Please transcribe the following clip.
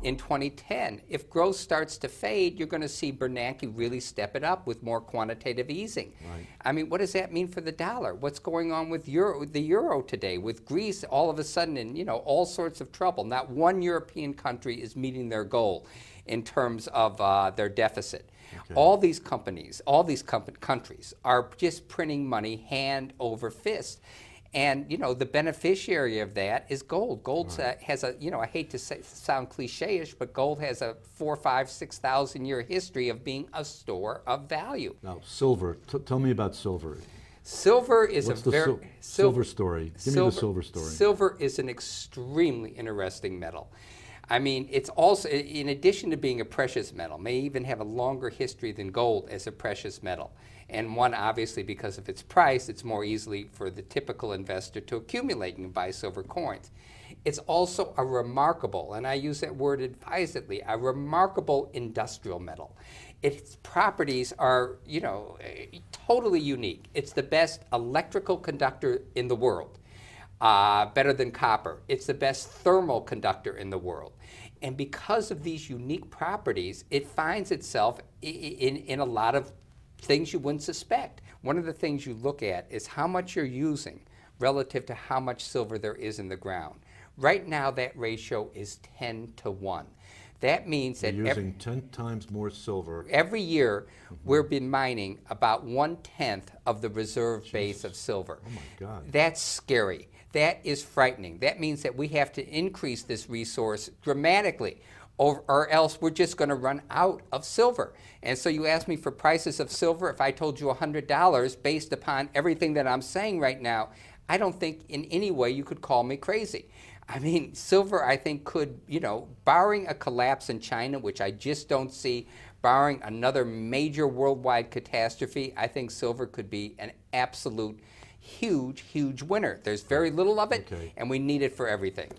in 2010. If growth starts to fade, you're going to see Bernanke really step it up with more quantitative easing. Right. I mean, what does that mean for the dollar? What's going on with the euro today? With Greece all of a sudden in, you know, all sorts of trouble. Not one European country is meeting their goal in terms of their deficit. Okay. All these companies, all these countries are just printing money hand over fist. And, you know, the beneficiary of that is gold. Gold has a, you know, I hate to sound cliche-ish, but gold has a 4,000, 5,000, 6,000 year history of being a store of value. Now, silver. Tell me about silver. Silver is What's the silver story? Give me the silver story. Silver is an extremely interesting metal. I mean, it's also, in addition to being a precious metal, may even have a longer history than gold as a precious metal. And one, obviously, because of its price, it's more easily for the typical investor to accumulate and buy silver coins. It's also a remarkable, and I use that word advisedly, a remarkable industrial metal. Its properties are, you know, totally unique. It's the best electrical conductor in the world. Better than copper. It's the best thermal conductor in the world. And because of these unique properties, it finds itself in a lot of things you wouldn't suspect. One of the things you look at is how much you're using relative to how much silver there is in the ground. Right now, that ratio is 10 to 1. That means that you're using 10 times more silver. Every year, we've been mining about 1/10 of the reserve base of silver. Oh my God. That's scary. That is frightening. That means that we have to increase this resource dramatically, or else we're just going to run out of silver. And so you ask me for prices of silver. If I told you $100 based upon everything that I'm saying right now, I don't think in any way you could call me crazy. I mean, silver, I think, could, you know, barring a collapse in China, which I just don't see, barring another major worldwide catastrophe, I think silver could be an absolute huge, huge winner. There's very little of it, and we need it for everything.